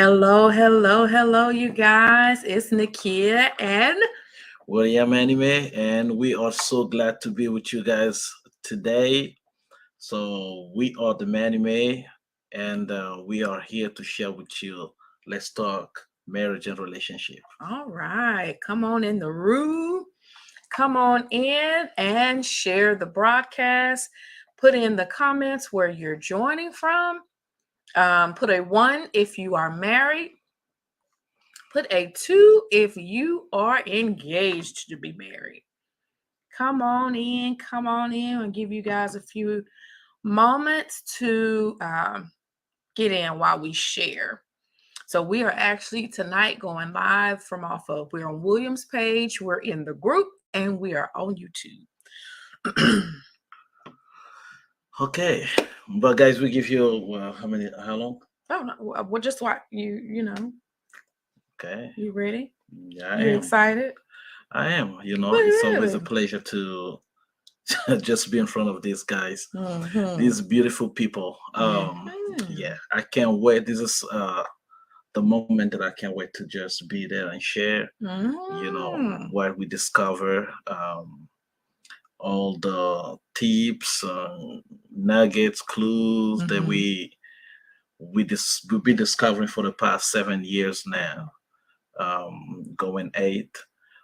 Hello, you guys. It's Nikia and William Anime, and we are so glad to be with you guys today. So we are the Manime, and we are here to share with you. Let's talk marriage and relationship. all right, come on in the room. Come on in and share the broadcast. Put in the comments where you're joining from. Put a one if you are married. Put a two if you are engaged to be married. Come on in, and give you guys a few moments to get in while we share. So we are actually tonight going live from off of, we're on William's page, we're in the group, and we are on YouTube. Okay, but guys, we give you how long? Oh no, well, just what you know, Okay, you ready? yeah, I You am. excited? I am. It's always a Really? pleasure to just be in front of these guys, Mm-hmm. these beautiful people. Mm-hmm. Yeah, I can't wait. This is the moment that I can't wait to just be there and share, Mm-hmm. where we discover all the tips, nuggets, clues that Mm-hmm. we've been discovering for the past 7 years now, going eight,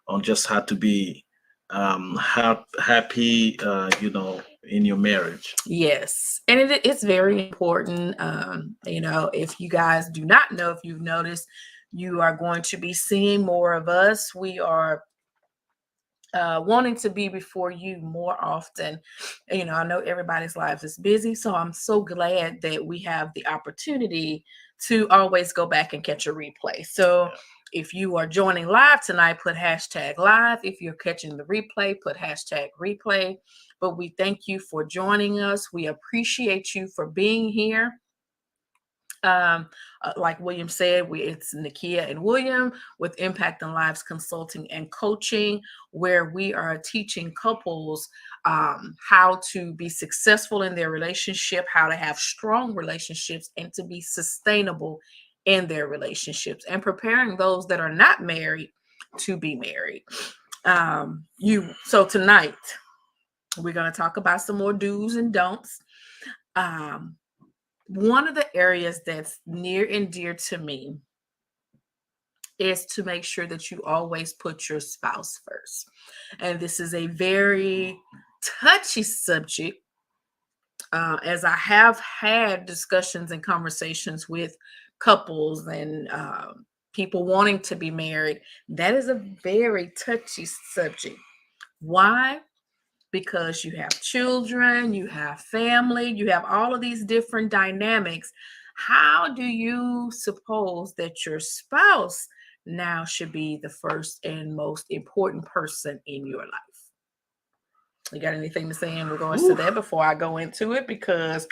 on just how to be happy, in your marriage. Yes, and it's very important. If you guys do not know, if you've noticed, you are going to be seeing more of us. We are wanting to be before you more often. I know everybody's lives is busy, so I'm so glad that we have the opportunity to always go back and catch a replay. So if you are joining live tonight, put hashtag live. If you're catching the replay, put hashtag replay. But we thank you for joining us. We appreciate you for being here. Um, like William said, it's Nikia and William with Impact on Lives Consulting and Coaching, where we are teaching couples how to be successful in their relationship, how to have strong relationships, and to be sustainable in their relationships, and preparing those that are not married to be married. So tonight we're going to talk about some more do's and don'ts. Um, One of the areas that's near and dear to me is to make sure that you always put your spouse first. And this is a very touchy subject, as I have had discussions and conversations with couples and people wanting to be married. That is a very touchy subject. Why? Because you have children, you have family, you have all of these different dynamics. How do you suppose that your spouse now should be the first and most important person in your life? You got anything to say in regards to Whew. that before I go into it? Because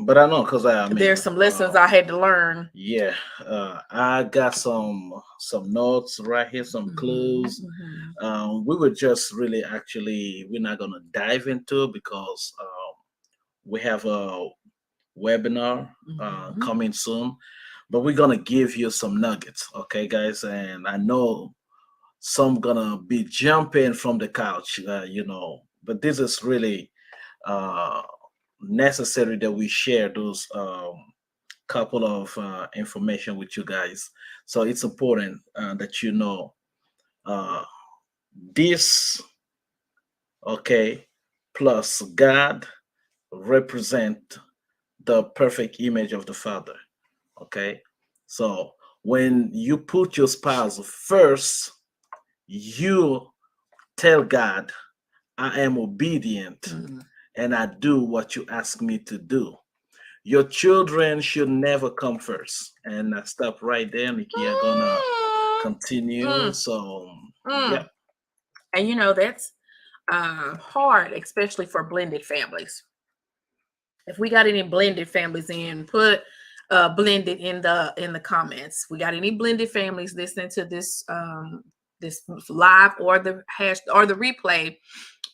But I know, because there's some lessons I had to learn. yeah, I got some notes right here, some Mhm, clues. mhm, We were just really actually we're not gonna dive into it because we have a webinar mhm. coming soon, but we're gonna give you some nuggets, okay, guys? And I know some gonna be jumping from the couch, but this is really uh, necessary that we share those couple of information with you guys. So it's important that uh, this, okay, plus God represent the perfect image of the Father. Okay, so when you put your spouse first, you tell God, I am obedient Mhm. and I do what you ask me to do. Your children should never come first. And I stop right there. Nikia gonna continue. Mm, So mm. yeah. And that's hard, especially for blended families. If we got any blended families in, put blended in the comments. We got any blended families listening to this live or the hash or the replay?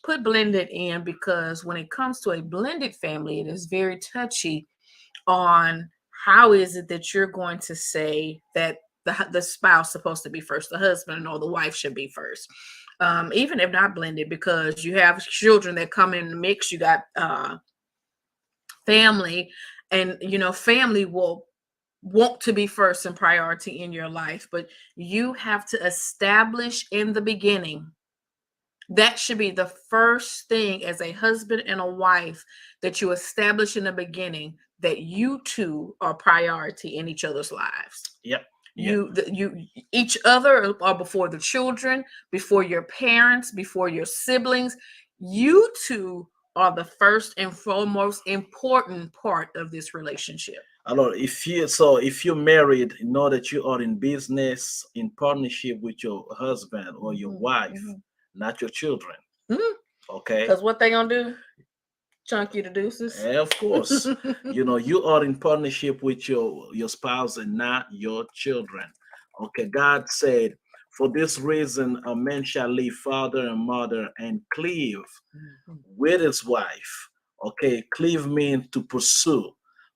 Put blended in, because when it comes to a blended family, it is very touchy on how is it that you're going to say that the spouse supposed to be first, the husband or the wife should be first? Even if not blended, because you have children that come in the mix, you got family, and family will want to be first and priority in your life, but you have to establish in the beginning. That should be the first thing as a husband and a wife, that you establish in the beginning, that you two are priority in each other's lives. Yep. You each other are before the children, before your parents, before your siblings. You two are the first and foremost important part of this relationship. Alors, if you're married, know that you are in business in partnership with your husband or your wife, not your children. Okay. Because what they gonna do? Chunk you the deuces. Of course. You are in partnership with your spouse and not your children. Okay. God said, for this reason, a man shall leave father and mother and cleave with his wife. Okay. Cleave means to pursue.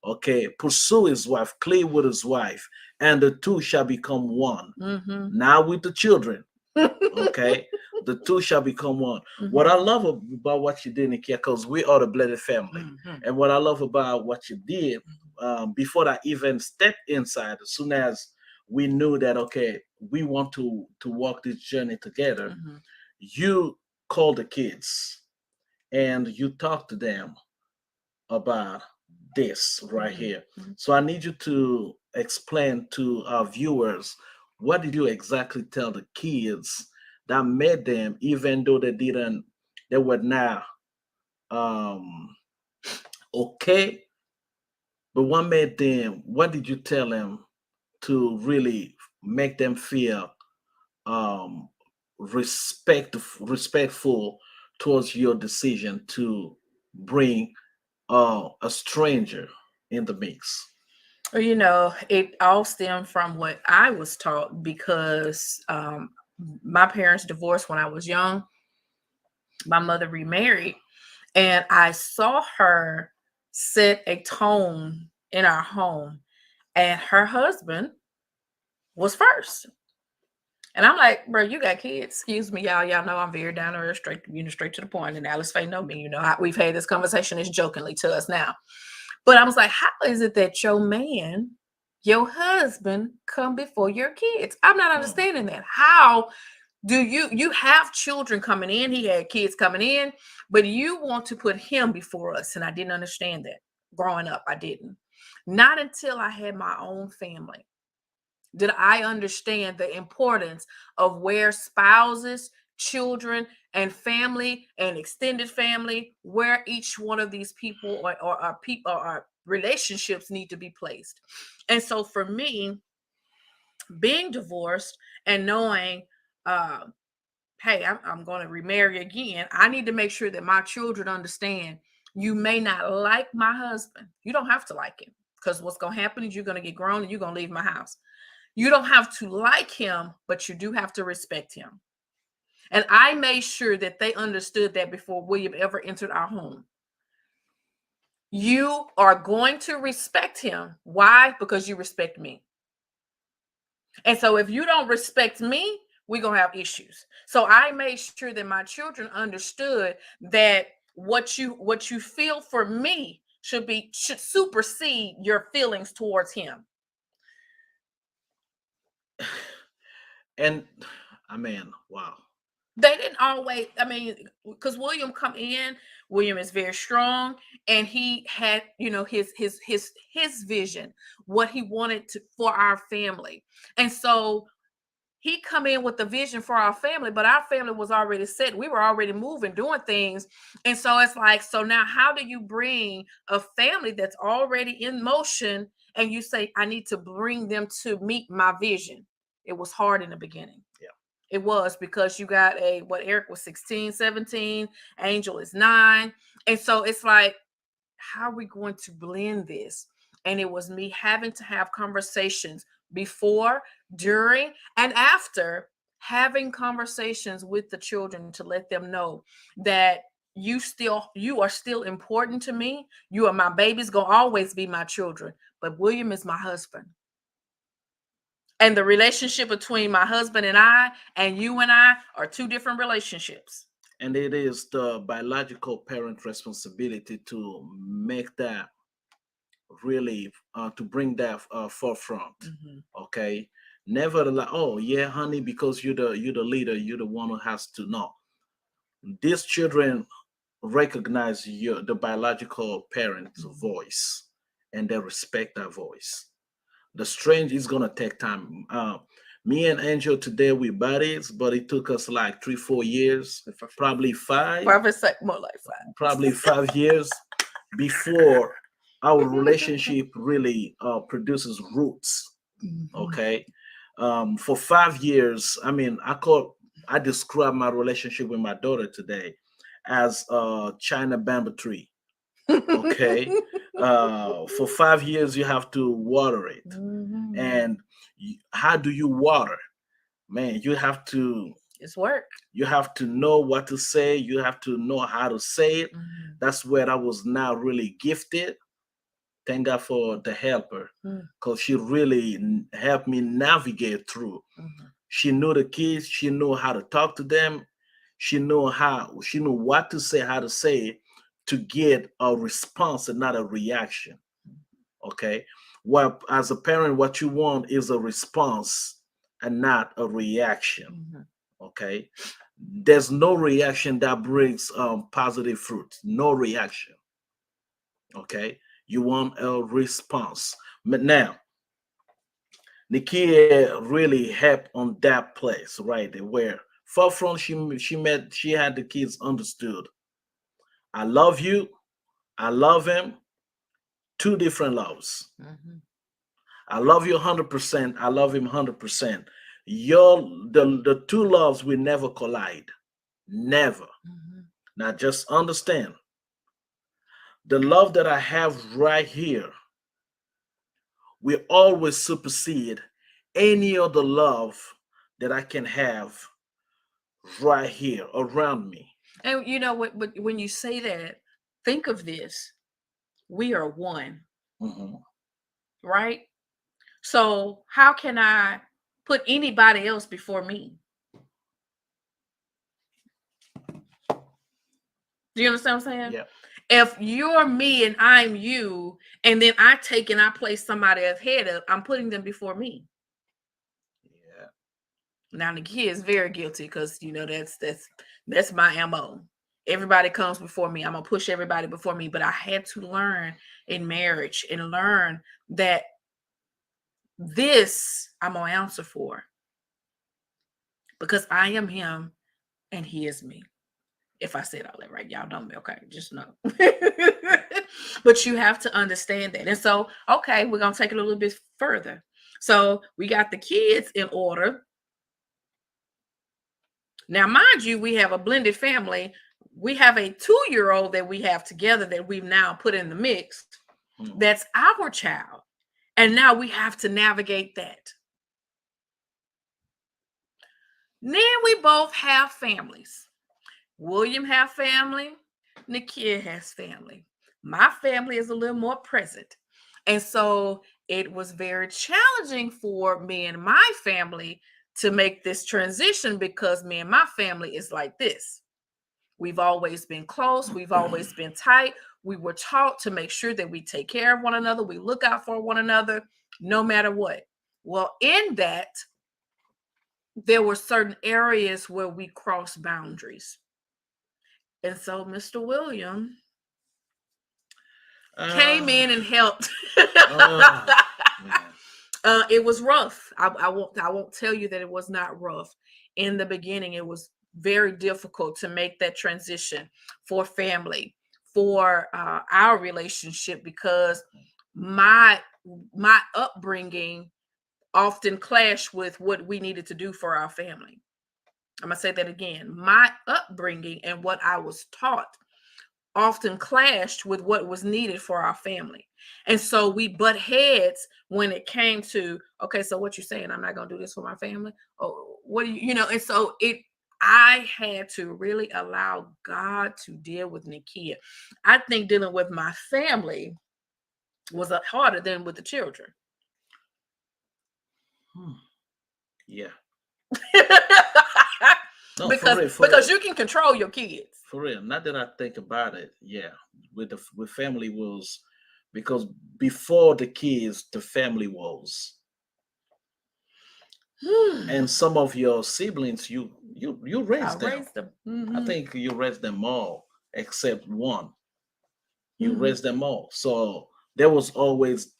Okay. Pursue his wife, cleave with his wife, and the two shall become one. Now with the children. Okay. The two shall become one. What I love about what you did, Nikia, because we are the blended family, and what I love about what you did, before I even stepped inside, as soon as we knew that, okay, we want to walk this journey together, you called the kids and you talk to them about this right here. So I need you to explain to our viewers, what did you exactly tell the kids that made them, even though they were now um okay, but what did you tell them to really make them feel um respectful towards your decision to bring a stranger in the mix? It all stemmed from what I was taught, because my parents divorced when I was young. My mother remarried, and I saw her set a tone in our home, and her husband was first. And I'm like, bro, you got kids. Excuse me, y'all. Y'all know I'm very down to earth, straight to the point. And Alice Faye know me. We've had this conversation, it's jokingly to us now. But I was like, how is it that your man, your husband, come before your kids? I'm not understanding that. How do you have children coming in? He had kids coming in, but you want to put him before us. And I didn't understand that. Growing up, I didn't. Not until I had my own family did I understand the importance of where spouses, children, and family and extended family, where each one of these people or people or relationships need to be placed. And so for me, being divorced and knowing, uh, hey, I'm going to remarry again, I need to make sure that my children understand, you may not like my husband. You don't have to like him, because what's going to happen is you're going to get grown and you're going to leave my house. You don't have to like him, but you do have to respect him. And I made sure that they understood that before William ever entered our home. You are going to respect him. Why? Because you respect me. And so if you don't respect me, we're going to have issues. So I made sure that my children understood that what you feel for me should supersede your feelings towards him. And I mean, wow. They didn't always, because William is very strong, and he had, his vision, what he wanted for our family. And so he come in with the vision for our family, but our family was already set. We were already moving, doing things. And so it's like, so now how do you bring a family that's already in motion and you say, I need to bring them to meet my vision? It was hard in the beginning. Yeah. It was, because you got Eric was 16, 17, Angel is 9. And so it's like, how are we going to blend this? And it was me having to have conversations before, during, and after, having conversations with the children to let them know that you are still important to me. You are my babies, gonna always be my children, but William is my husband. And the relationship between my husband and I and you and I are two different relationships. And it is the biological parent responsibility to make that really to bring that forefront. Okay, never like, oh yeah, honey, because you're the leader, you're the one who has to know. These children recognize the biological parent's voice, and they respect that voice. The strange is gonna take time. Me and Angel today we buddies, but it took us like 3-4 years, probably five, More like 5. probably 5 years before our relationship really produces roots. Okay, for 5 years, I mean, I describe my relationship with my daughter today as a China bamboo tree. Okay, for 5 years you have to water it, and how do you water? Man, It's work. you have to know what to say. You have to know how to say it. That's where I was now really gifted. Thank God for the helper, because she really helped me navigate through. She knew the kids. She knew how to talk to them. She knew what to say, how to say it, to get a response and not a reaction. Okay. Well, as a parent, what you want is a response and not a reaction. Okay. There's no reaction that brings positive fruit. No reaction. Okay. You want a response. But now, Nikia really helped on that place right there where forefront she had the kids understood. I love you. I love him. Two different loves. I love you 100%. I love him 100%. The two loves will never collide. Never. Now just understand the love that I have right here will always supersede any other love that I can have right here around me. And you know what? But when you say that, think of this: we are one, right? So how can I put anybody else before me? Do you understand what I'm saying? Yeah. If you're me and I'm you, and then I take and I place somebody ahead of, I'm putting them before me. Yeah. Now the kid is very guilty because you know that's my MO. Everybody comes before me. I'm gonna push everybody before me. But I had to learn in marriage and learn that this I'm gonna answer for because I am him and he is me. If I said all that right, y'all know me, okay? Just know. But you have to understand that. And so, okay, we're gonna take it a little bit further. So we got the kids in order. Now, mind you, we have a blended family. We have a 2-year-old that we have together that we've now put in the mix. That's our child. And now we have to navigate that. Then we both have families. William has family. Nikia has family. My family is a little more present. And so it was very challenging for me and my family to make this transition because me and my family is like this. We've always been close. We've always been tight. We were taught to make sure that we take care of one another. We look out for one another no matter what. Well, in that, there were certain areas where we crossed boundaries. And so Mr. William came in and helped. It was rough. I won't tell you that it was not rough. In the beginning, it was very difficult to make that transition for family, for our relationship, because my upbringing often clashed with what we needed to do for our family. I'm gonna say that again. My upbringing and what I was taught often clashed with what was needed for our family. And so we butt heads when it came to, okay, so what you're saying, I'm not gonna do this for my family. Oh, what do you know? And so I had to really allow God to deal with Nikia. I think dealing with my family was harder than with the children. Hmm. Yeah. No, for because real, for because real, you can control your kids. for real. Not that I think about it. Yeah, with family was because before the kids, the family was, and some of your siblings, you I raised them. raised them. I think you raised them all except one. You Hmm. raised them all. So there was always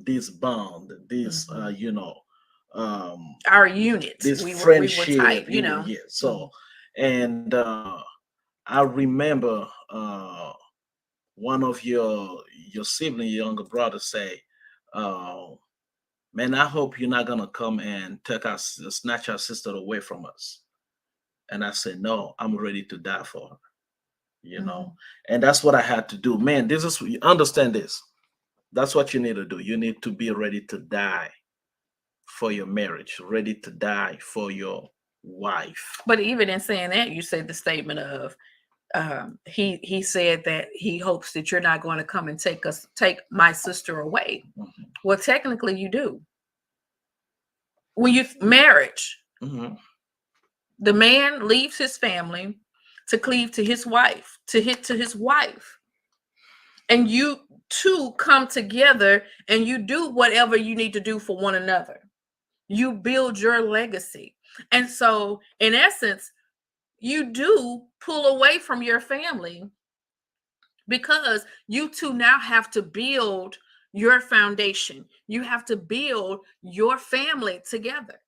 this bond, this Hmm. um, Our unit, this we were friendship. tight, you know. Yeah. Mhm. So and I remember one of your sibling, your younger brother, say, uh, "Man, I hope you're not gonna come and take us, snatch our sister away from us." And I said, "No, I'm ready to die for her." Mhm. And that's what I had to do. Man, this is you understand this. That's what you need to do. You need to be ready to die for your marriage, ready to die for your wife. But even in saying that, you said the statement of he said that he hopes that you're not going to come and take my sister away. Mhm. Well, technically, you do. When you marriage, Mhm. the man leaves his family to cleave to his wife, to his wife, and you two come together and you do whatever you need to do for one another. You build your legacy, and so in essence, you do pull away from your family because you two now have to build your foundation. You have to build your family together.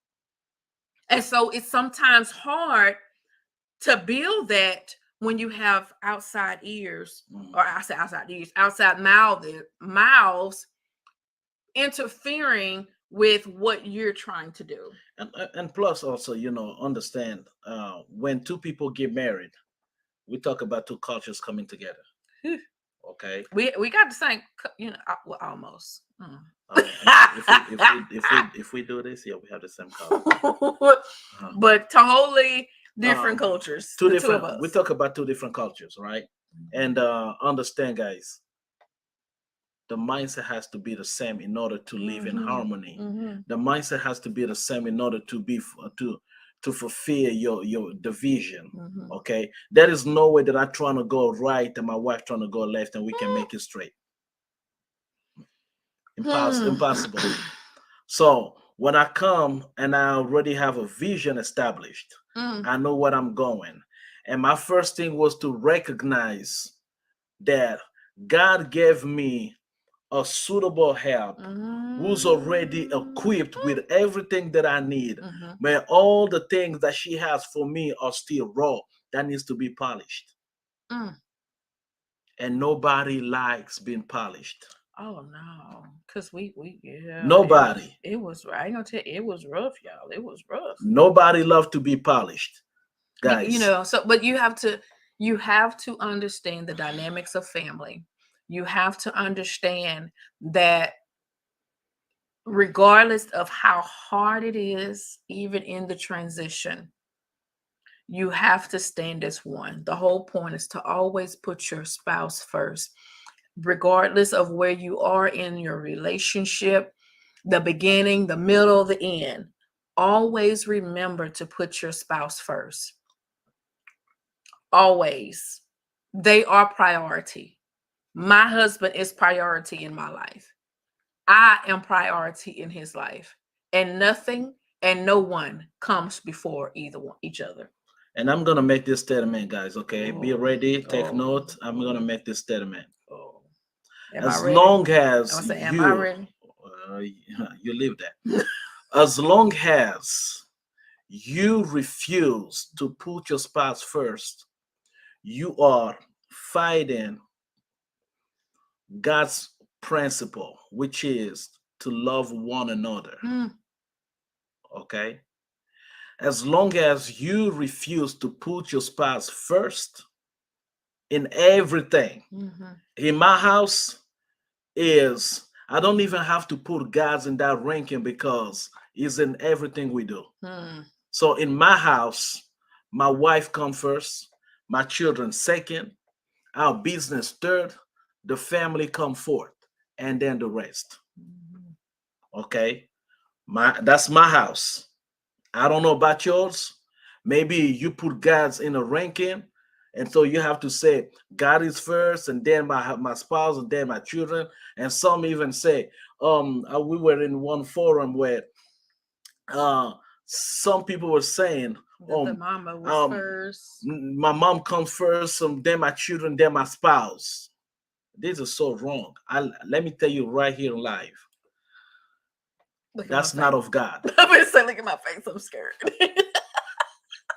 And so it's sometimes hard to build that when you have outside ears, Mhm. or I say outside ears, outside mouths interfering with what you're trying to do. And plus also, understand when two people get married, we talk about two cultures coming together. Okay. We got the same, well, almost. If we do this, yeah, we have the same culture. Uh-huh. But totally different Um, cultures, two the two of different. We us. talk about two different cultures, right? And understand, guys, the mindset has to be the same in order to live in Hmm. harmony. Hmm. The mindset has to be the same in order to be to fulfill your division. Hmm. Okay, there is no way that I'm trying to go right and my wife trying to go left and we can make it straight. Hmm. Impossible. So when I come and I already have a vision established, Mm. I know what I'm going. And my first thing was to recognize that God gave me a suitable help who's already equipped with everything that I need. Mhm. But all the things that she has for me are still raw. That needs to be polished. Mm. And nobody likes being polished. Oh no, cause we yeah, Nobody. it was I ain't gonna tell you, it was rough, y'all. It was rough. Nobody loves to be polished, guys. But you have to understand the dynamics of family. You have to understand that regardless of how hard it is, even in the transition, you have to stand as one. The whole point is to always put your spouse first, regardless of where you are in your relationship, the beginning, the middle, the end. Always remember to put your spouse first. Always. They are priority. My husband is priority in my life. I am priority in his life. And nothing and no one comes before each other. And I'm gonna make this statement, guys. Okay, be Oh, ready, take oh, note. I'm gonna oh, make this statement. oh. Am I As ready? long I'm as gonna say, am I you, ready? uh, you leave that. As long as you refuse to put your spouse first, you are fighting God's principle, which is to love one another. Mm, Okay? As long as you refuse to put your spouse first in everything, mhm, in my house, is I don't even have to put God's in that ranking because He's in everything we do. mm, So in my house, my wife comes first, my children second, our business third, the family come fourth. and then the rest. Mhm. Okay, that's my house. I don't know about yours. Maybe you put God's in a ranking, and so you have to say God is first, and then my spouse, and then my children. And some even say, we were in one forum where uh, some people were saying, That the mama was um, first. my mom comes first, then my children, then my spouse. This is so wrong. Let me tell you right here live. Look at my That's not face. of God. I'm gonna say, look at my face. I'm scared.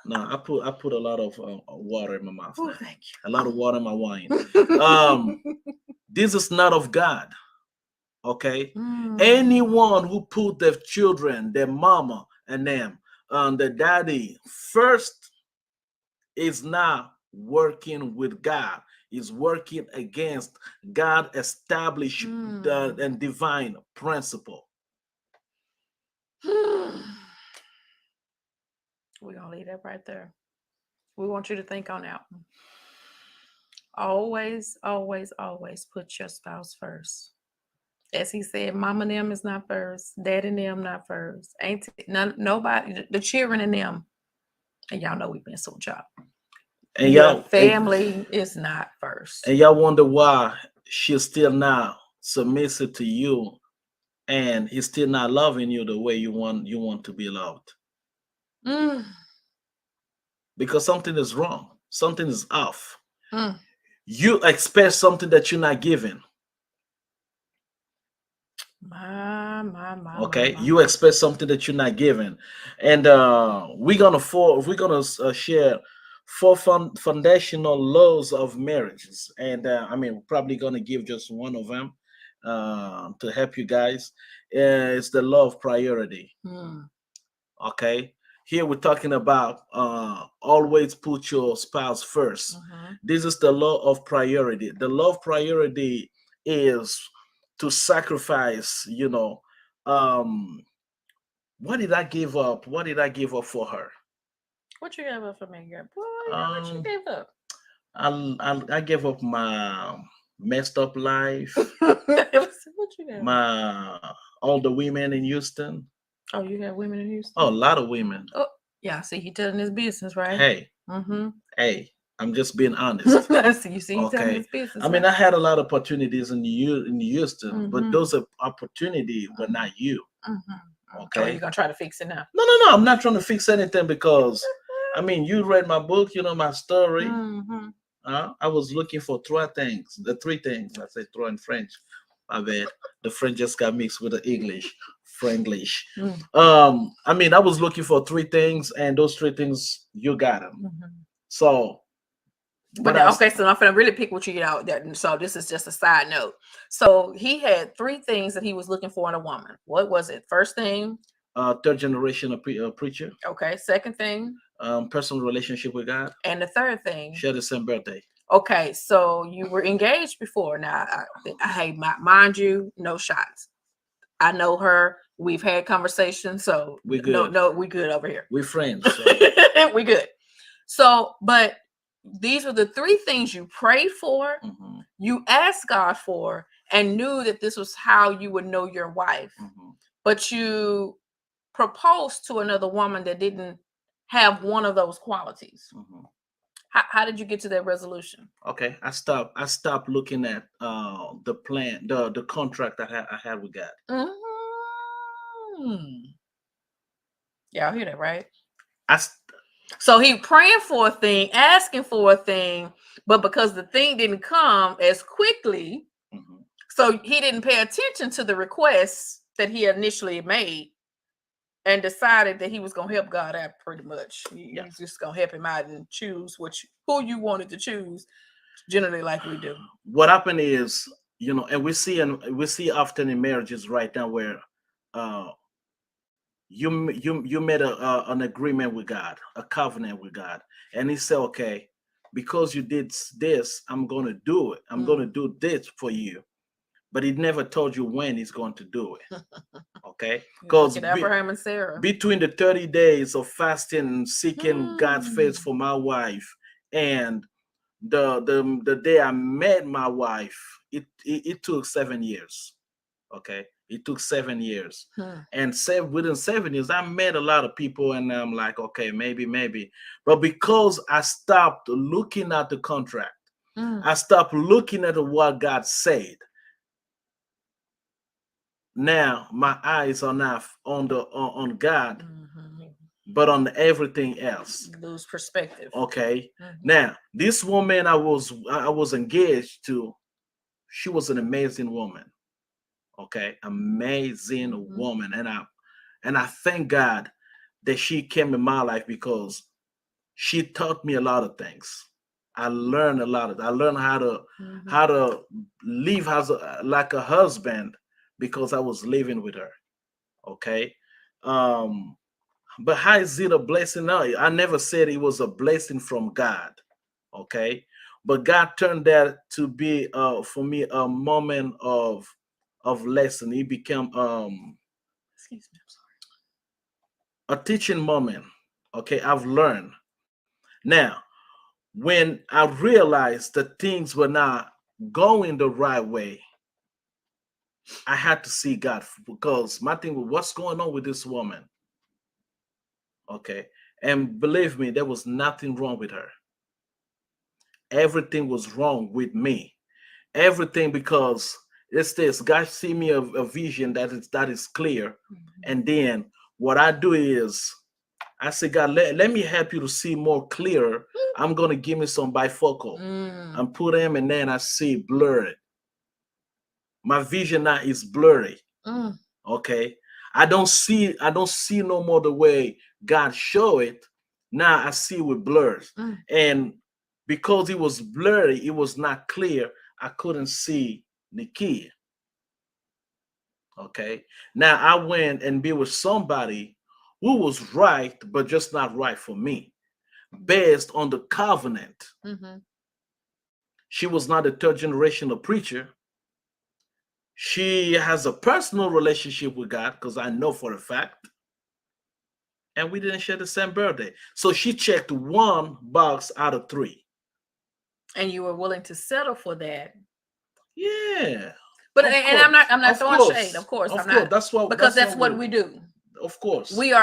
No, I put a lot of water in my mouth Oh, now. thank A lot of water in my wine. you. This is not of God. Okay, Mm. anyone who put their children, their mama, and them, their daddy first is not working with God. Is working against God established Mm. and divine principle. We're gonna leave that right there. We want you to think on that one. Always, always, always put your spouse first. As he said, mama and them is not first, daddy and them not first. Ain't none nobody, the children and them. And y'all know we've been so job. And Your y'all family is not first. and y'all wonder why she's still not submissive to you, and he's still not loving you the way you want to be loved. Mm, Because something is wrong, something is off. mm. You expect something that you're not giving. Okay, you My. expect something that you're not giving. And we're gonna share four foundational laws of marriages. And I mean, we're probably gonna give just one of them to help you guys. It's the law of priority. Mm. Okay, here we're talking about always put your spouse first. Mm-hmm. This is the law of priority. The law of priority is to sacrifice, um what did I give up? What did I give up for her? What you gave up for me, girl? Boy, girl, what you um gave up? I gave up my messed up life, What you gave up? my all the women in Houston. Oh, you got women in Oh, a Houston? lot of women. Oh, yeah. See, he telling his business, right? Hey, Mm-hmm. hey, I'm just being honest. See, you see, he telling Okay, his business, I mean, right? I had a lot of opportunities in Houston, but Mm-hmm. those opportunity were not you. Mm-hmm. Oh, you Okay, gonna try to fix it now? no, I'm not trying to fix anything, because I mean, you read my book, you know my story. Mm-hmm. I was looking for three things. I said trois in French. My bad. The French just got mixed with the English, Franglish. Mm-hmm. I mean, I was looking for three things, and those three things you got them. Mm-hmm. So, But but now, okay, so I'm gonna really pick what you get out there. So this is just a side note. So he had three things that he was looking for in a woman. What was it? First thing, third generation preacher, okay. Second thing, personal relationship with God, and the third thing. share the same birthday. Okay, so you were engaged before. Now, hey, mind you, no shots. I know her. We've had conversations, so We no, good. no, we good over here. We friends. So. We good. So, but these were the three things you prayed for, Mhm, you asked God for, and knew that this was how you would know your wife. mhm. But you proposed to another woman that didn't have one of those qualities. Mhm. How did you get to that resolution? Okay, I stopped looking at the plan, the contract I had with God. Mm. Y'all hear that, right? I st- So he praying for a thing, asking for a thing, but because the thing didn't come as quickly, mhm. so he didn't pay attention to the requests that he initially made and decided that he was going to help God out pretty much. Yeah. He's just going to help him out and choose who you wanted to choose, generally like we do. What happened is, and we see often in marriages right now where uh you made an agreement with God, a covenant with God, and He said, okay, because you did this, I'm gonna do it. I'm gonna do this for you, but He never told you when He's going to do it. Okay, Look because at Abraham and Sarah. between the 30 days of fasting and seeking God's face Mm. for my wife and the day I met my wife, it took 7 years. Okay, it took 7 years, and within 7 years, I met a lot of people, and I'm like, okay, maybe, but because I stopped looking at the contract, I stopped looking at what God said. Now my eyes are not on God, but on everything else. Lose perspective. Okay. Now this woman I was engaged to, she was an amazing woman. Okay, amazing woman, and I thank God that she came in my life because she taught me a lot of things. I learned a lot I learned how to live as like a husband because I was living with her. Okay. Um, but how is it a blessing? No, I never said it was a blessing from God. Okay. But God turned that to be for me a moment of lesson. It became Excuse me, I'm a teaching moment. Okay, I've learned. Now, when I realized that things were not going the right way, I had to see God because my thing was, what's going on with this woman? Okay. And believe me, there was nothing wrong with her. Everything was wrong with me. Everything because it's this. God see me a vision that is clear. And then what I do is I say, God, let me help you to see more clearer. I'm gonna give me some bifocal and put them, and then I see blurry. My vision now is blurry. Okay. I don't see no more the way God show it. Now I see with blurs. And because it was blurry, it was not clear. I couldn't see Nikia. Okay. Now I went and be with somebody who was right, but just not right for me, based on the covenant. She was not a third generational preacher. She has a personal relationship with God because I know for a fact. And we didn't share the same birthday. So she checked one box out of three. And you were willing to settle for that. Yeah. But and I'm not throwing shade, of course. Of I'm course. not, That's what because that's what we do. Of course. We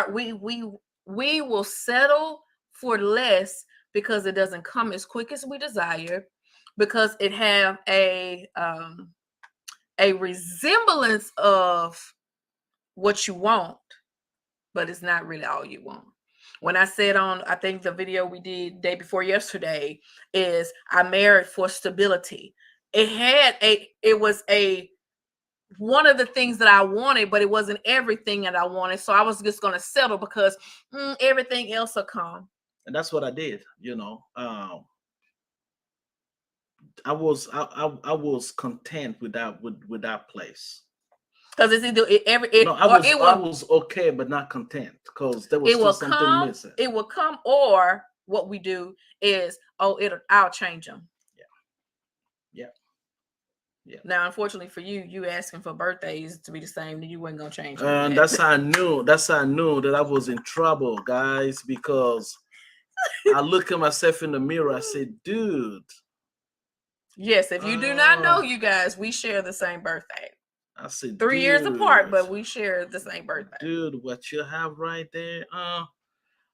will settle for less because it doesn't come as quick as we desire, because it have a resemblance of what you want, but it's not really all you want. When I said on, I think the video we did day before yesterday is I married for stability. It was one of the things that I wanted, but it wasn't everything that I wanted. So I was just going to settle because everything else will come. And that's what I did. I was content with that place. Because it's either I was okay, but not content because there was still something missing. It will come, or what we do is, I'll change them. Yeah. Now, unfortunately for you, you asking for birthdays to be the same, then you wasn't gonna change. And that's how I knew. That's how I knew that I was in trouble, guys, because I look at myself in the mirror. I said, "Dude." Yes, if you do not know, you guys, we share the same birthday. I said 3 years apart, but we share the same birthday. Dude, what you have right there? I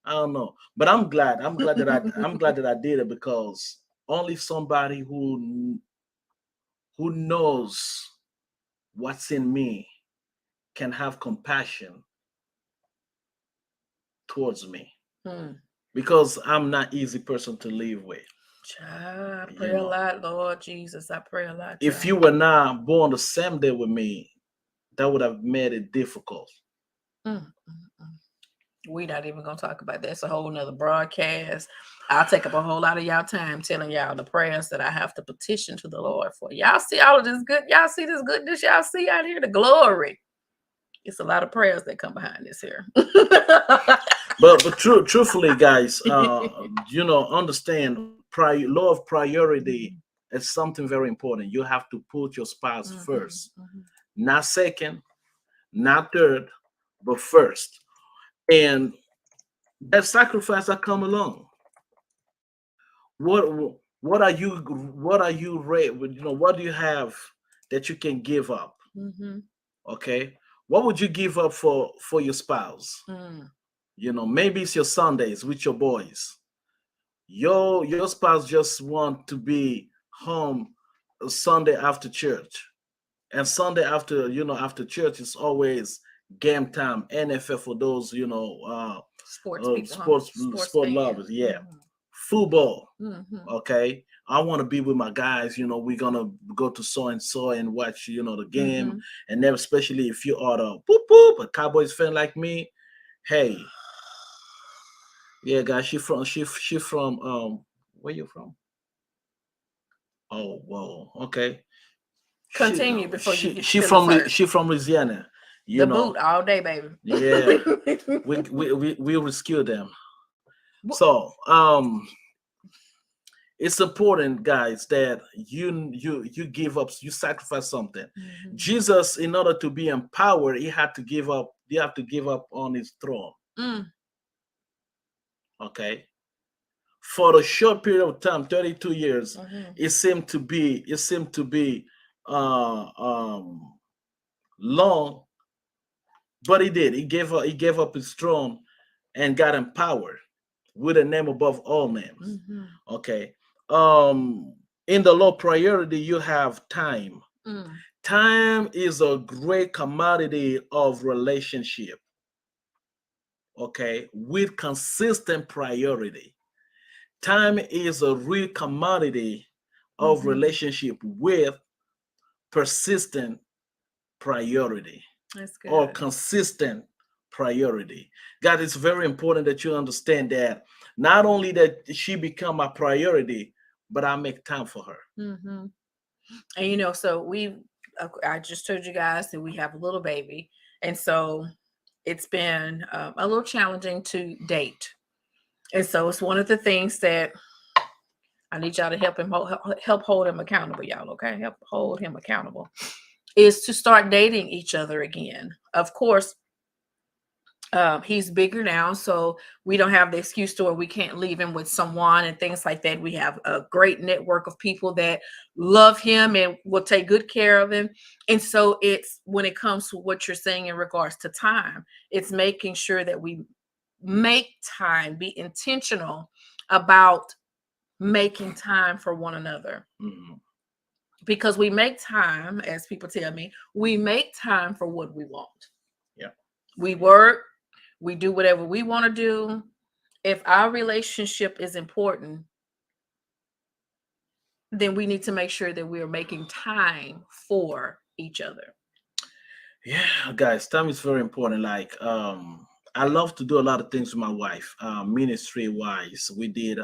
don't know, but I'm glad. I'm glad that I'm glad that I did it, because only somebody who knows what's in me can have compassion towards me, because I'm not easy person to live with. I pray a lot, Lord Jesus. I pray a lot. If you were not born the same day with me, that would have made it difficult. We're not even gonna talk about that. It's a whole nother broadcast. I'll take up a whole lot of y'all time telling y'all the prayers that I have to petition to the Lord for. Y'all see all of this good, y'all see this goodness, y'all see out here, the glory. It's a lot of prayers that come behind this here. but truthfully, guys, understand, law of priority is something very important. You have to put your spouse first, not second, not third, but first. And that sacrifice that come along. what do you have that you can give up? Mm-hmm. Okay, what would you give up for your spouse? Mm. Maybe it's your Sundays with your boys. Your spouse just want to be home Sunday after church, and Sunday after church is always game time, NFL for those Sports people, huh? Sports sport fan. lovers. Yeah, Mm-hmm. football. Mm-hmm. Okay, I want to be with my guys. We're gonna go to so and so and watch the game, Mm-hmm. and then especially if you are a boop boop a Cowboys fan like me. Hey, yeah, guys, she from where you from? Oh, whoa, okay. She Continue before you she get she your feelings from hurt. she from Louisiana. The You boot know, all day, baby. yeah. We rescue them. Wh- So it's important, guys, that you give up, you sacrifice something. Mhm. Jesus, in order to be empowered, he had to give up. He had to give up on his throne. Mm. Okay, for a short period of time, 32 years, Mhm. it seemed to be uh um long, but he did. He gave up his throne and got empowered with a name above all names. Mhm. Okay. Um, in the low priority, you have time. Mm. Time is a great commodity of relationship. Okay, with consistent priority. Time is a real commodity of Mhm. relationship with persistent priority That's or good. consistent priority. God, it's very important that you understand that not only that she become a priority, but I make time for her. Mhm. And so I just told you guys that we have a little baby, and so it's been a little challenging to date. And so it's one of the things that I need y'all to help hold him accountable, y'all. Okay, help hold him accountable. Is to start dating each other again. Of course, he's bigger now, so we don't have the excuse to where we can't leave him with someone and things like that. We have a great network of people that love him and will take good care of him. And so it's when it comes to what you're saying in regards to time, it's making sure that we make time, be intentional about making time for one another. Mhm. Because we make time, as people tell me, we make time for what we want. Yeah. We work, we do whatever we want to do. If our relationship is important, then we need to make sure that we are making time for each other. Yeah, guys, time is very important. Like, I love to do a lot of things with my wife, ministry wise. We did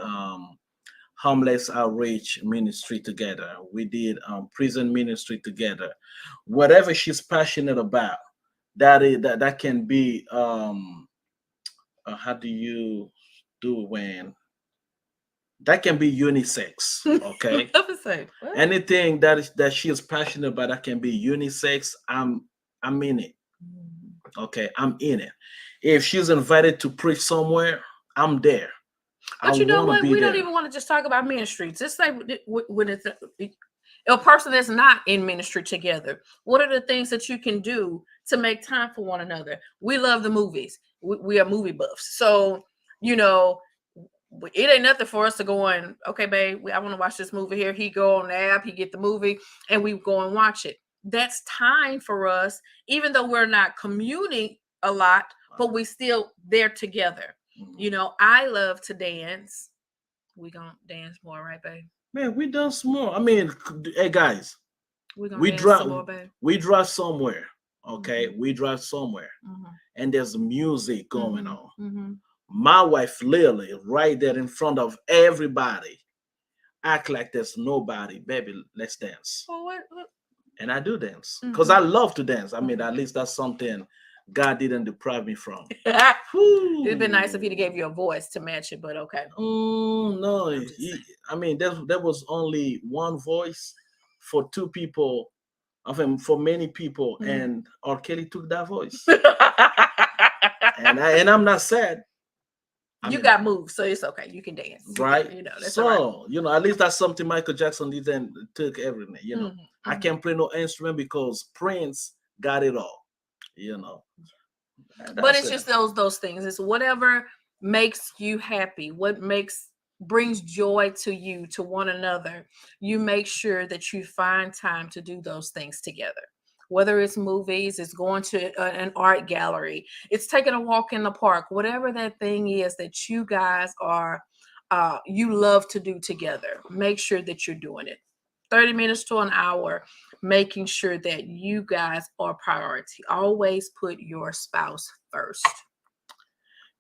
homeless outreach ministry together. We did prison ministry together. Whatever she's passionate about, that can be how do you do it when that can be unisex. Okay, I was like, what? anything that she is passionate about that can be unisex. I'm in it. Okay, I'm in it. If she's invited to preach somewhere, I'm there. I But you know want to what? be We don't there. even want to just talk about ministries. It's like when it's a person that's not in ministry together. What are the things that you can do to make time for one another? We love the movies. We are movie buffs. So, you know, it ain't nothing for us to go on. Okay, babe, I want to watch this movie here. He go on the app, he get the movie, and we go and watch it. That's time for us, even though we're not communing a lot, but we still there together. I love to dance. We gonna dance more, right, babe? Man, we done small. I mean, hey guys, We gonna we dance some drive more, babe. we drive somewhere. Okay, Mm-hmm. we drive somewhere, Mm-hmm. and there's music going Mm-hmm. on. Mm-hmm. My wife literally right there in front of everybody act like there's nobody. Baby, let's dance. Oh, what? And I do dance because Mm-hmm. I love to dance. I mean, Mm-hmm. at least that's something God didn't deprive me from. It'd been nice if he'd Whew. gave you a voice to match it, but okay. No, I'm just saying. I mean, there was only one voice for two people, I mean, for many people, Mm-hmm. and R. Kelly took that voice, and I'm not sad. You got moves, so it's okay. You can dance, right? you know, that's all right. So, at least that's something Michael Jackson didn't took everything. I can't play no instrument because Prince got it all. But That's it's it. just those things. It's whatever makes you happy, what brings joy to you, to one another. You make sure that you find time to do those things together. Whether it's movies, it's going to an art gallery, it's taking a walk in the park, whatever that thing is that you guys are, you love to do together. Make sure that you're doing it. 30 minutes to an hour, making sure that you guys are priority. Always put your spouse first.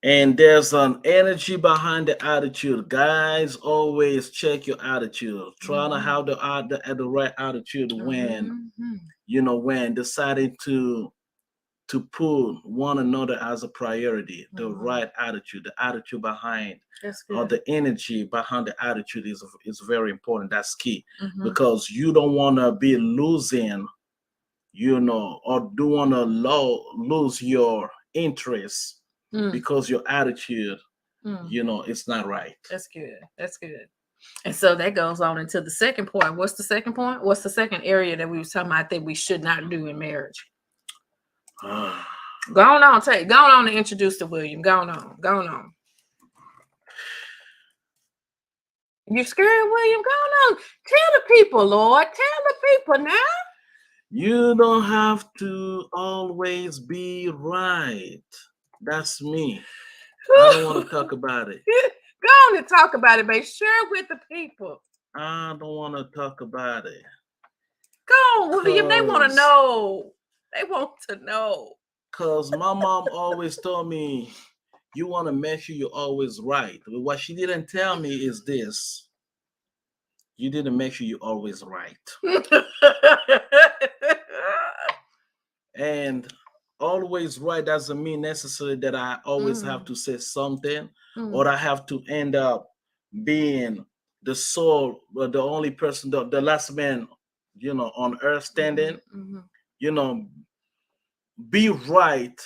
And there's an energy behind the attitude. Guys, always check your attitude. Trying to have the right attitude when when deciding to put one another as a priority. The right attitude, the attitude behind, or the energy behind the attitude is very important. That's key, because you don't want to be losing, or don't want to lose your interest because your attitude, it's not right. That's good. That's good. And so that goes on into the second point. What's the second point? What's the second area that we were talking about that we should not do in marriage? Go on and introduce to William. Go on. You scared, William? Go on. Tell the people, Lord. Tell the people now. You don't have to always be right. That's me. I don't want to talk about it. Go on and talk about it, babe. Share it with the people. I don't want to talk about it. Go on, William. They want to know. They want to know. Because my mom always told me, you want to make sure you're always right. But what she didn't tell me is this. You didn't make sure you're always right. And always right doesn't mean necessarily that I always have to say something, or I have to end up being the soul, or the only person, the last man, on earth standing. Be right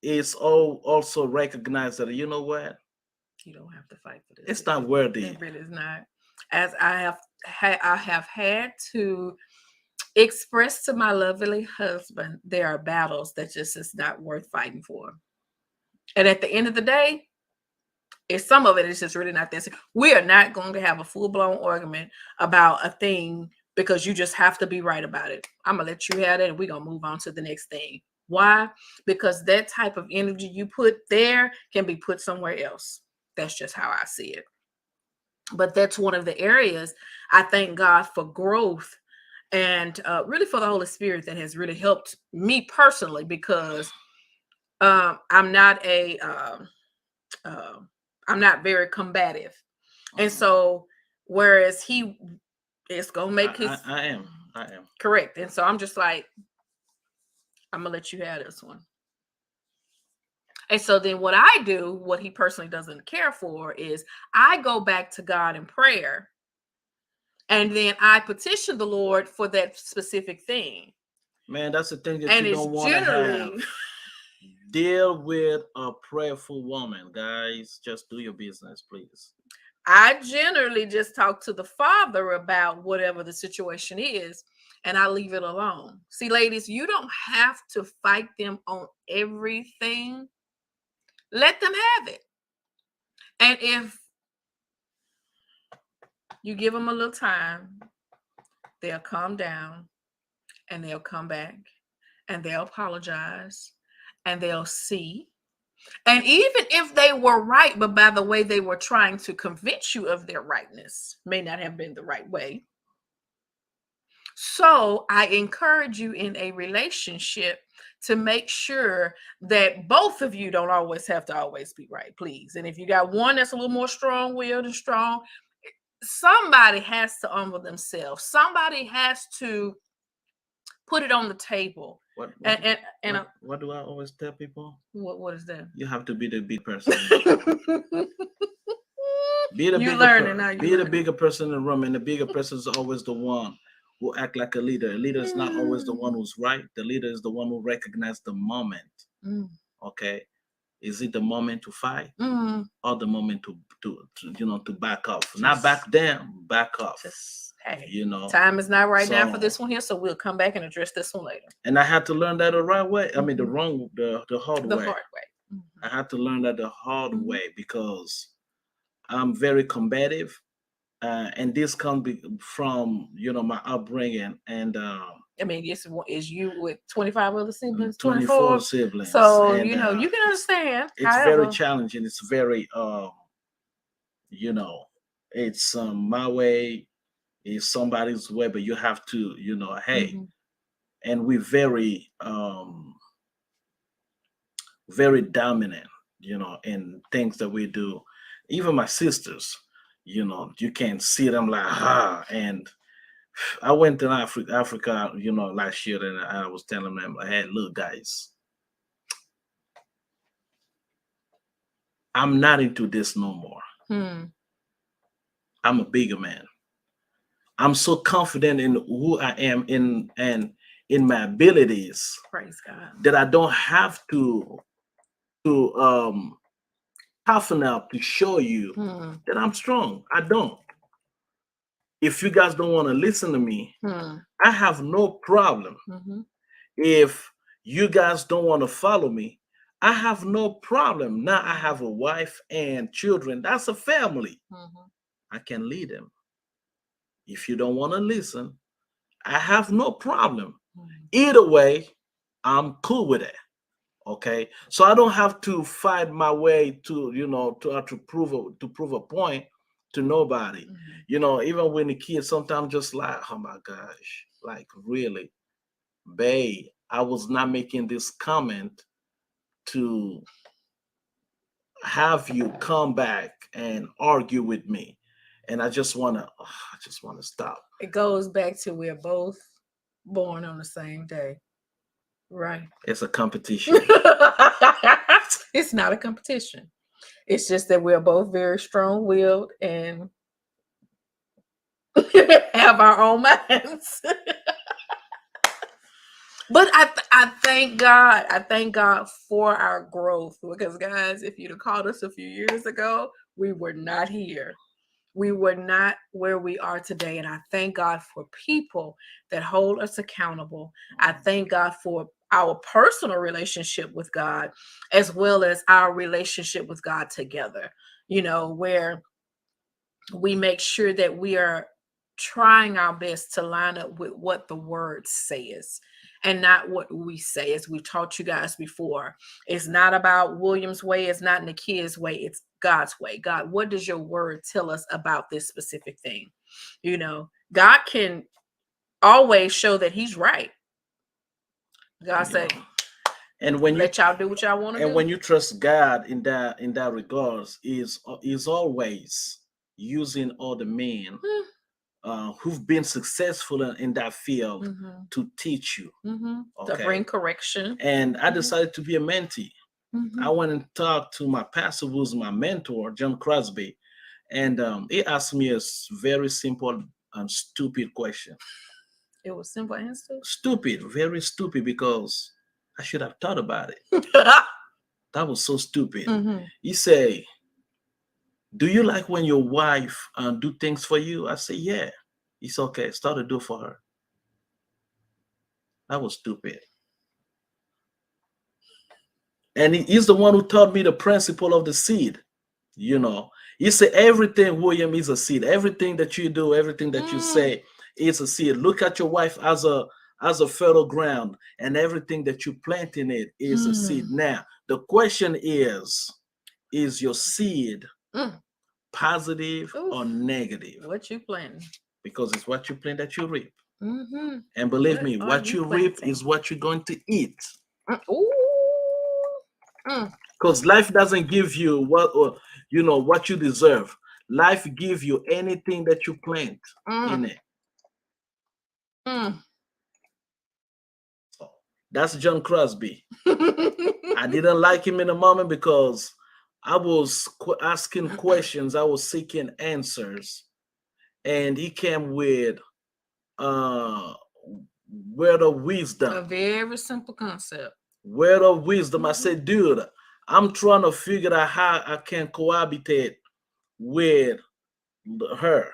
is also recognize that, you know what? You don't have to fight for this. It's not worthy. It really is not. As I have had to express to my lovely husband, there are battles that just is not worth fighting for. And at the end of the day, if some of it is just really not this, we are not going to have a full-blown argument about a thing because you just have to be right about it. I'm gonna let you have it and we're gonna move on to the next thing. Why? Because that type of energy you put there can be put somewhere else. That's just how I see it. But that's one of the areas I thank God for growth, and really for the Holy Spirit that has really helped me personally, because I'm not I'm not very combative, and so whereas he is gonna make his I am correct, and so I'm just like, I'm gonna let you have this one. And so then what I do, what he personally doesn't care for, is I go back to God in prayer. And then I petition the Lord for that specific thing. Man, that's the thing that you don't want to have. Deal with a prayerful woman, guys. Just do your business, please. I generally just talk to the Father about whatever the situation is, and I leave it alone. See, ladies, you don't have to fight them on everything. Let them have it. And if you give them a little time, they'll calm down and they'll come back and they'll apologize and they'll see. And even if they were right, but by the way they were trying to convince you of their rightness, may not have been the right way. So I encourage you in a relationship to make sure that both of you don't always have to always be right, please. And if you got one that's a little more strong-willed and strong, somebody has to humble themselves. Somebody has to put it on the table. What do I always tell people? What is that? You have to be the big person. Be the bigger person in the room, and the bigger person is always the one who act like a leader. A leader is not always the one who's right. The leader is the one who recognizes the moment. Okay, Is it the moment to fight Mm, or the moment to back off? Not just, back down, back off. just hey, You know. time is not right now for So this one here, so we'll come back and address this one later. and I had to learn that the right way. I mean the Mhm. wrong the hard The way. hard way. I had to learn that the hard Mhm. way because I'm very combative. And this comes from my upbringing and I mean, is you with 25 other siblings, 24 24. siblings, So, and you can understand. it's very However, challenging. It's very you know, it's my way is somebody's way, but you have to, hey, mhm, and we're very dominant, in things that we do. Even my sisters, you can see them like and I went to Africa, last year, and I was telling them, hey, look, guys, I'm not into this no more. hmm, I'm a bigger man. I'm so confident in who I am in my abilities praise God. that I don't have to toughen up to show you Hmm, that I'm strong. I don't. If you guys don't want to listen to me, hmm, I have no problem. mhm, If you guys don't want to follow me, I have no problem. Now I have a wife and children. That's a family. mhm, I can lead them. If you don't want to listen, I have no problem. mhm, Either way, I'm cool with it. Okay, so I don't have to fight my way to prove a point to nobody. mhm. Even when the kids sometimes just like, oh my gosh, like really, babe, I was not making this comment to have you come back and argue with me, and I just want to stop. It goes back to we're both born on the same day, right? It's a competition. It's not a competition. It's just that we're both very strong willed and have our own minds. But I thank God. I thank God for our growth because, guys, if you'd have called us a few years ago, we were not here. We were not where we are today. And I thank God for people that hold us accountable. I thank God for our personal relationship with God, as well as our relationship with God together, where we make sure that we are trying our best to line up with what the word says and not what we say. As we taught you guys before, it's not about William's way, it's not Nikia's way, it's God's way. God, what does your word tell us about this specific thing? God can always show that he's right. God you know said, and when you let y'all do what y'all want to and do. when you trust God in that regards, is always using all the men who've been successful in that field Mm-hmm. to teach you. Mm-hmm. To bring Okay, correction. and I Mm-hmm. decided to be a mentee. Mm-hmm. I went and talked to my pastor, who's my mentor, John Crosby, and he asked me a very simple and stupid question. It was simple answer. Stupid, very stupid, because I should have thought about it. That was so stupid. Mm-hmm. He say, "Do you like when your wife do things for you?" I say, "Yeah." It's okay. Start to do for her. That was stupid. And he's the one who taught me the principle of the seed. You know, he said everything, William, is a seed. Everything that you do, everything that you Mm. say is a seed. Look at your wife as a fertile ground, and everything that you plant in it is a seed. Mm. Now, the question is your seed Mm. positive Oof. or negative? What you planting? Because it's what you plant that you reap. Mm-hmm. And believe What me, are what you you reap planting? is what you're going to eat. Ooh. Mm. Because life doesn't give you what you deserve. Life gives you anything that you plant in Mm. it. Mm. So that's John Crosby. I didn't like him in the moment because I was asking questions, I was seeking answers, and he came with uh word of A wisdom. very simple concept. Word of wisdom. I Mm-hmm. said, dude, I'm trying to figure out how I can cohabitate with her.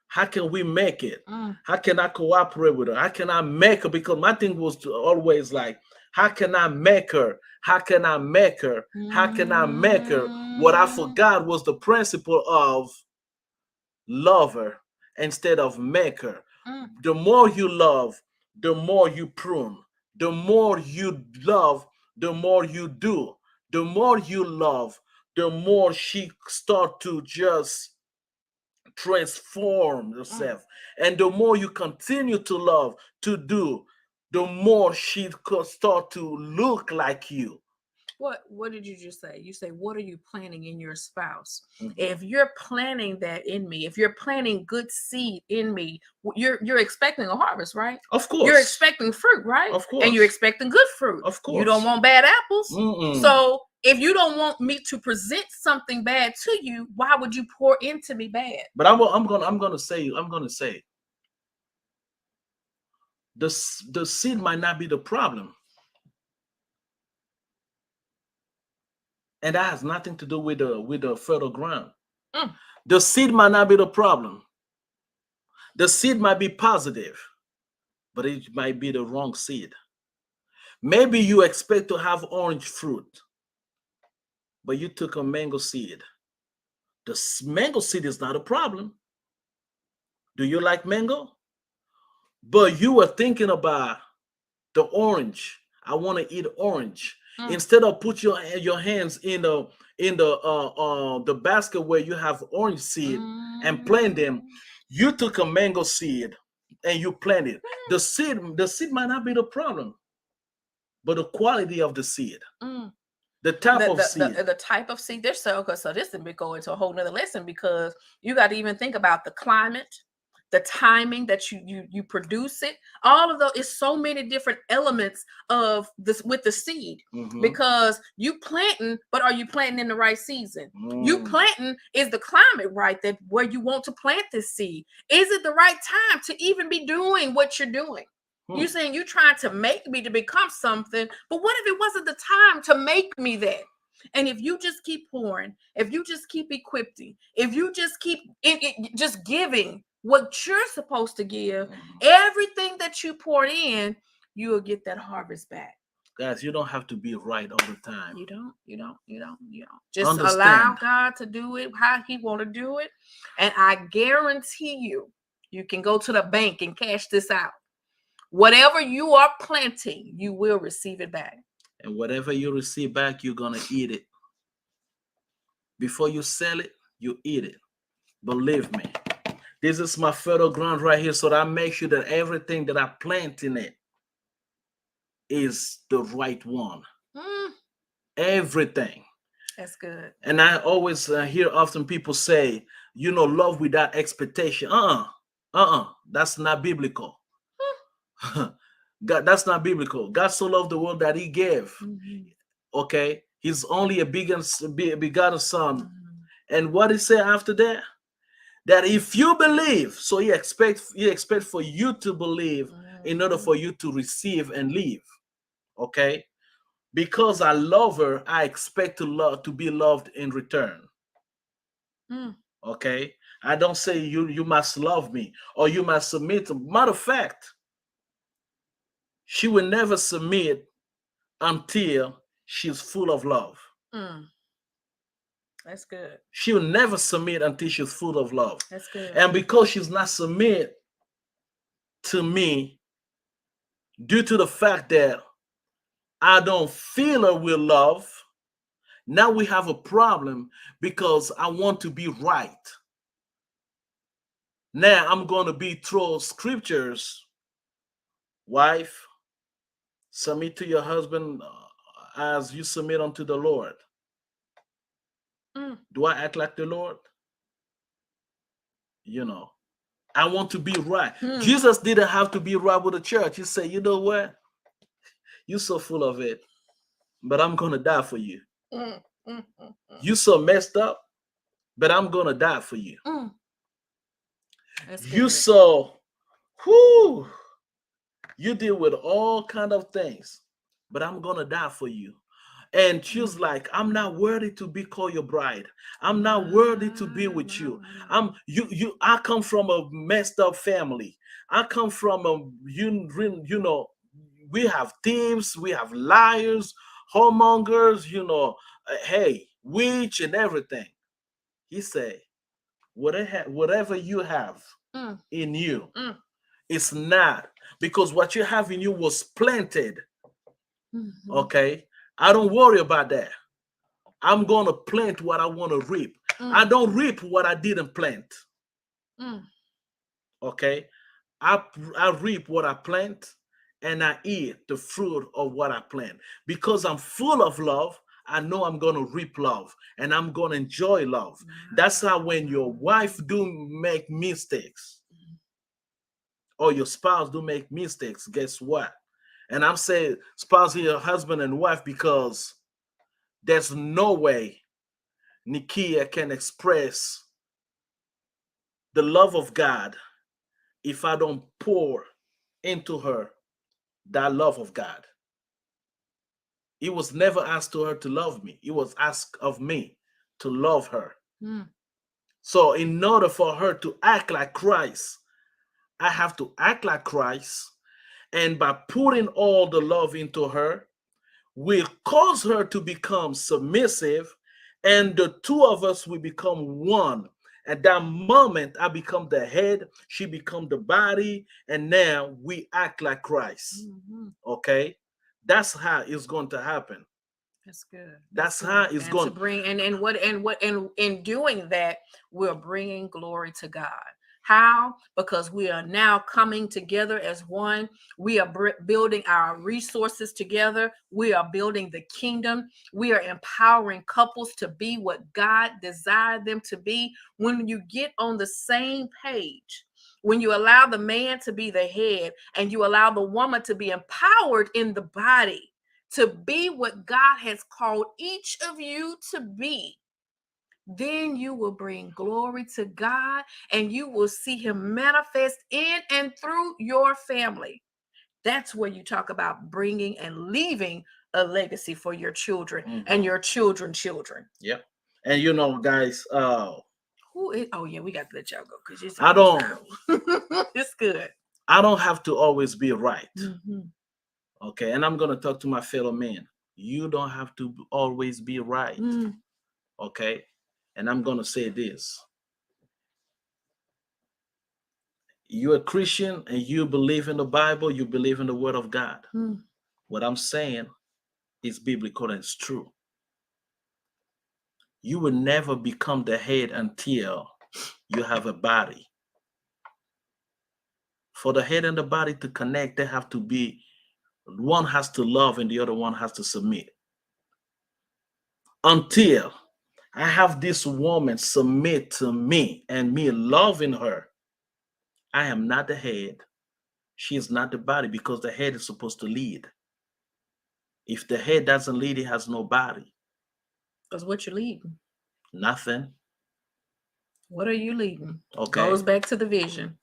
How can we make it? Mm, How can I cooperate with her? How can I make her? Because my thing was always like, how can I make her? How can I make her? How can I make her? What I mm, forgot was the principle of lover instead of maker. mm, The more you love, the more you prune. The more you love, the more you do. The more you love, the more she start to just transform mm. yourself. And the more you continue to love, to do, the more she could start to look like you. What did you just say? You say, what are you planting in your spouse? Mhm. If you're planting that in me, if you're planting good seed in me, you're expecting a harvest, right? Of You're course. expecting fruit, right? Of And you're course. expecting good fruit. Of You don't course. want bad apples. Mm-mm. So if you don't want me to present something bad to you, why would you pour into me bad? But I'm gonna say the seed might not be the problem, and that has nothing to do with the fertile ground. Mm, The seed might not be the problem. The seed might be positive, but it might be the wrong seed. Maybe you expect to have orange fruit, but you took a mango seed. The mango seed is not a problem. Do you like mango? But you were thinking about the orange. I want to eat orange. mm, Instead of put your hands in the basket where you have orange seed and plant them, mm, you took a mango seed and you planted. The seed might not be the problem, but the quality of the seed, mm. the type the of seed. the type of seed they're so okay, so this would go into a whole nother lesson because you got to even think about the climate, the timing that you produce it. All of those is so many different elements of this with the seed Hmm. because you planting, but are you planting in the right season? You Mm. planting, is the climate right that where you want to plant this seed? Is it the right time to even be doing what you're doing? You Hmm. saying you trying to make me to become something, but what if it wasn't the time to make me that? And if you just keep pouring, if you just keep equipping, if you just keep just giving what you're supposed to give, Mhm. everything that you poured in, you will get that harvest back. Guys, you don't have to be right all the time. You don't. Just allow Understand. God to do it how He want to do it, and I guarantee you, you can go to the bank and cash this out. Whatever you are planting, you will receive it back. And whatever you receive back, you're gonna eat it. Before you sell it, you eat it. Believe me. This is my fertile ground right here. So that I make sure that everything that I plant in it is the right one. Mm, Everything. that's good. And I always hear often people say, love without expectation. That's not biblical. God, that's not biblical. God so loved the world that He gave. Mhm, Okay, He's only a begotten Son. mhm, And what He said after that? That if you believe, so He expect for you to believe in order mhm, for you to receive and live. Okay, because I love her, I expect to be loved in return. mm, Okay, I don't say you must love me or you must submit. Matter of fact, she will never submit until she's full of love. mm. That's good. She will never submit until she's full of love. That's good. And because she's not submit to me due to the fact that I don't feel her with love, now we have a problem because I want to be right. Now I'm going to be through scriptures. Wife, submit to your husband as you submit unto the Lord. Mm, Do I act like the Lord? You know, I want to be right. mm, Jesus didn't have to be right with the church. He said, you know what? You're so full of it, but I'm going to die for you. mm, mm, mm, You so messed up, but I'm going to die for you. mm. That's You good. so, whoo, you deal with all kind of things, but I'm going to die for you. And she was like, I'm not worthy to be called your bride. I'm not worthy to be with you. I come from a messed up family. I come from a you know, we have thieves, we have liars, whoremongers, hey, witch and everything. He said, whatever you have Mm, in you, mm, it's not, because what you have in you was planted. mhm, Okay. I don't worry about that. I'm going to plant what I want to reap. I mm, don't reap what I didn't plant. mm. Okay. I reap what I plant, and I eat the fruit of what I plant. Because I'm full of love, I know I'm going to reap love, and I'm going to enjoy love. That's how when your wife do make mistakes, or your spouse do make mistakes, guess what? And I'm saying spouse here, husband and wife, because there's no way Nikia can express the love of God if I don't pour into her that love of God. It was never asked to her to love me. It was asked of me to love her. Mm. So in order for her to act like Christ, I have to act like Christ. And by putting all the love into her, will cause her to become submissive, and the two of us will become one. At that moment, I become the head, she become the body, and now we act like Christ. Mm-hmm. Okay, that's how it's going to happen. That's good. That's good. how it's And going to bring and in doing that, we're bringing glory to God. How? Because we are now coming together as one. We are building our resources together. We are building the kingdom. We are empowering couples to be what God desired them to be. When you get on the same page, when you allow the man to be the head and you allow the woman to be empowered in the body, to be what God has called each of you to be, then you will bring glory to God and you will see him manifest in and through your family. That's where you talk about bringing and leaving a legacy for your children and your children's children. Yep. And guys, Who is? Oh yeah, we got to let y'all go because it's I don't it's good. I don't have to always be right. Mm-hmm. Okay, and I'm gonna talk to my fellow men. You don't have to always be right. Mm. Okay, and I'm gonna say this: you're a Christian and you believe in the Bible, you believe in the Word of God. Mm. What I'm saying is biblical and it's true. You will never become the head until you have a body. For the head and the body to connect, they have to be, one has to love and the other one has to submit. Until I have this woman submit to me and me loving her, I am not the head. She is not the body, because the head is supposed to lead. If the head doesn't lead, it has no body. Because what you're leading? Nothing. What are you leading? Okay. Goes back to the vision.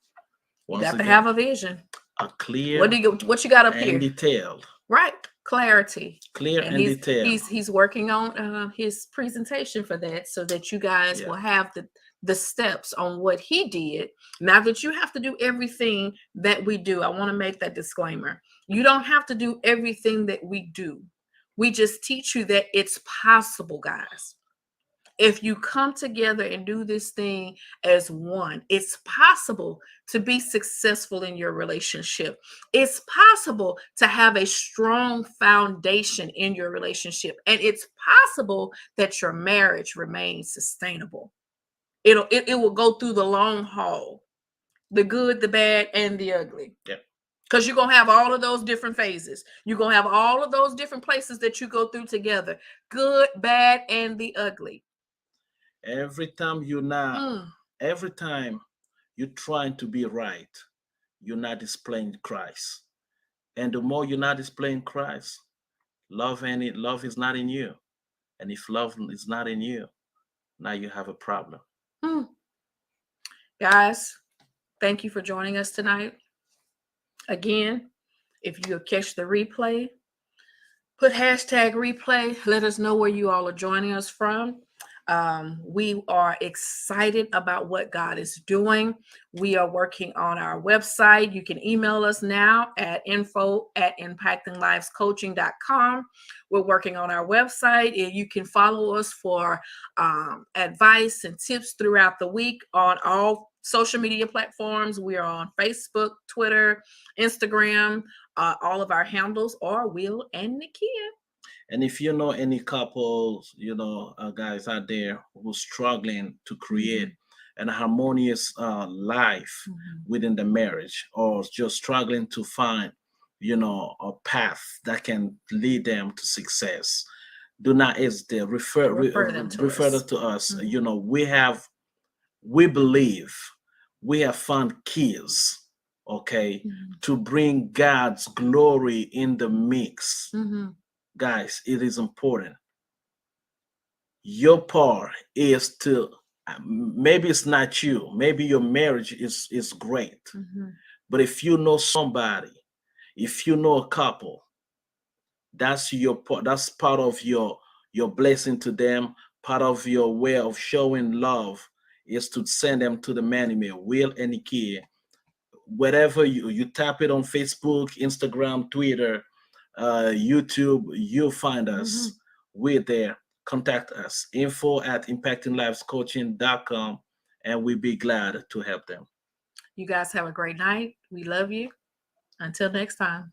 You got to again, have a vision. A clear What you got up and here? Detailed. Right. Clarity. Clear and detailed. He's working on his presentation for that so that you guys will have the steps on what he did. Now that you have to do everything that we do. I want to make that disclaimer. You don't have to do everything that we do. We just teach you that it's possible, guys. If you come together and do this thing as one, it's possible to be successful in your relationship. It's possible to have a strong foundation in your relationship. And it's possible that your marriage remains sustainable. It will go through the long haul, the good, the bad, and the ugly. Yep. Because you're going to have all of those different phases. You're going to have all of those different places that you go through together. Good, bad, and the ugly. Every time you're trying to be right, you're not displaying Christ. And the more you're not displaying Christ, love is not in you. And if love is not in you, now you have a problem. Guys, thank you for joining us tonight. Again, if you catch the replay, Put hashtag replay. Let us know where you all are joining us from. We are excited about what God is doing. We are working on our website. You can email us now at info@impactinglivescoaching.com. We're working on our website. You can follow us for advice and tips throughout the week on all social media platforms. We are on Facebook, Twitter, Instagram. All of our handles are Will and Nikia. And if you know any couples, guys out there who's struggling to create an harmonious life within the marriage, or just struggling to find, a path that can lead them to success, do not hesitate. Refer them to Refer us. them to us. We believe we have found keys, okay, to bring God's glory in the mix. Guys, it is important. Your part is to, maybe it's not you, maybe your marriage is great, but if you know somebody, if you know a couple, that's your part. That's part of your blessing to them. Part of your way of showing love is to send them to the Manimé, Will and Nikia. Whatever you tap it on Facebook, Instagram, Twitter, YouTube, you'll find us. We're there. Contact us. info@impactinglivescoaching.com, and we'll be glad to help them. You guys have a great night. We love you. Until next time.